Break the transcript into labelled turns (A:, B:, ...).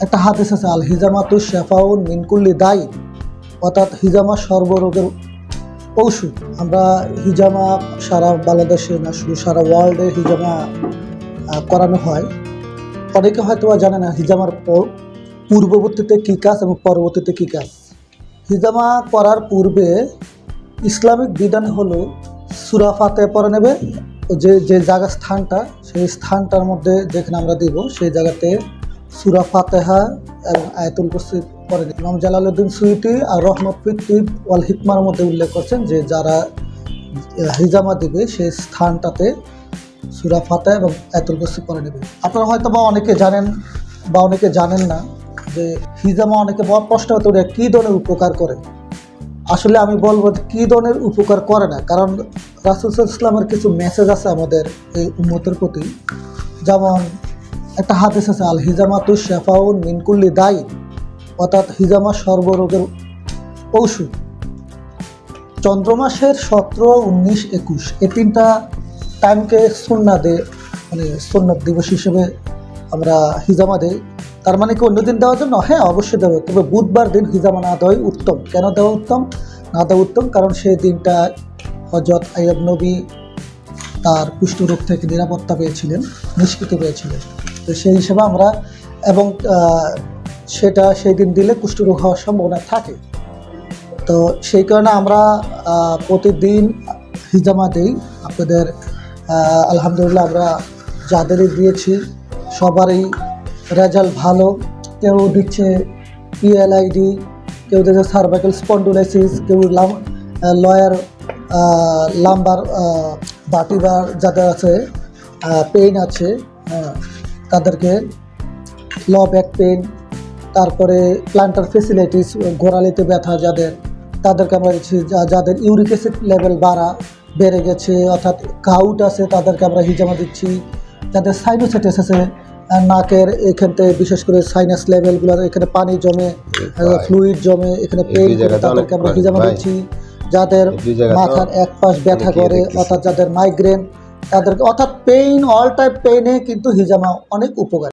A: একটা হাদিস আছে, আল হিজামাতু শাফাউন মিন কুল্লি দাই, অর্থাৎ হিজামা সর্বরোগের ঔষধ। আমরা হিজামা সারা বাংলাদেশে না শুধু সারা ওয়ার্ল্ডে হিজামা করানো হয়। অনেকে হয়তো জানে না হিজামার পূর্ববর্তীতে কী কাজ এবং পরবর্তীতে কী কাজ। হিজামা করার পূর্বে ইসলামিক বিধান হলো সূরা ফাতিহা পড়ে নেবে। যে যে জায়গা স্থানটা, সেই স্থানটার মধ্যে যেখানে আমরা দিব সেই জায়গাতে সূরা ফাতিহা এবং আয়াতুল কুরসি পড়ে নেবে। ইমাম জালালউদ্দিন সুয়ুতি আর রহমত ফি তিব ওয়াল হিকমার মধ্যে উল্লেখ করছেন যে যারা হিজামা দিবে সেই স্থানটাতে সূরা ফাতিহা এবং আয়াতুল কুরসি পড়ে নেবে। আপনারা হয়তো বা অনেকে জানেন বা অনেকে জানেন না যে হিজামা অনেকে বড় প্রশ্ন হতে পারে কী ধরনের উপকার করে। আসলে আমি বলবো কী ধরনের উপকার করে না, কারণ রাসূল সাল্লাল্লাহু আলাইহি ওয়াসাল্লামের কিছু মেসেজ আছে আমাদের এই উম্মতের প্রতি। যেমন একটা হাদিস আছে, আল হিজামাতু শাফাউন মিন কুল্লি দাই, অর্থাৎ হিজামা সর্বরোগের ঔষধ। চন্দ্রমাসের 17, 19, 21 এই তিনটা টাইমকে সুন্নাত দিবস হিসেবে আমরা হিজামা দেই। তার মানে কি অন্য দিন দেওয়ার জন্য? হ্যাঁ, অবশ্যই দেবো, তবে বুধবার দিন হিজামা না দেওয়াই উত্তম। কেন দেওয়া উত্তম? না দেওয়া উত্তম কারণ সেই দিনটা হযরত আইয়ুব নবী তার কুষ্ঠরোগ থেকে নিরাপত্তা পেয়েছিলেন, নিষ্কৃতি পেয়েছিলেন। তো সেই হিসেবে আমরা, এবং সেটা সেই দিন দিলে কুষ্ঠরোগ হওয়ার সম্ভাবনা থাকে। তো সেই কারণে আমরা প্রতিদিন হিজামা দিই। আপনাদের আলহামদুলিল্লাহ আমরা যাদেরই দিয়েছি সবারই রেজাল্ট ভালো। কেউ দিচ্ছে পিএলআইডি, কেউ দিচ্ছে সার্ভাইকাল স্পন্ডোলাইসিস, কেউ লয়ার লাম্বার বাটিবার যাদের আছে পেইন আছে তাদেরকে, ল ব্যাক পেইন, তারপরে প্লান্টার ফেসিলিটিস গোড়ালিতে ব্যথা তাদেরকে আমরা দিচ্ছি। যাদের ইউরিক অ্যাসিড লেভেল বেড়ে গেছে অর্থাৎ গাউট আছে তাদেরকে আমরা হিজামা দিচ্ছি। যাদের সাইনোসাইটিস আছে, নাকের এখান থেকে বিশেষ করে সাইনাস লেভেলগুলো এখানে পানি জমে, ফ্লুইড জমে, এখানে পেইন করে, তাদেরকে আমরা হিজামা দিচ্ছি। যাদের মাথার এক পাশ ব্যথা করে অর্থাৎ যাদের মাইগ্রেন তাদেরকে, অর্থাৎ পেইন, অল টাইপ পেইনে কিন্তু হিজামা অনেক উপকারী।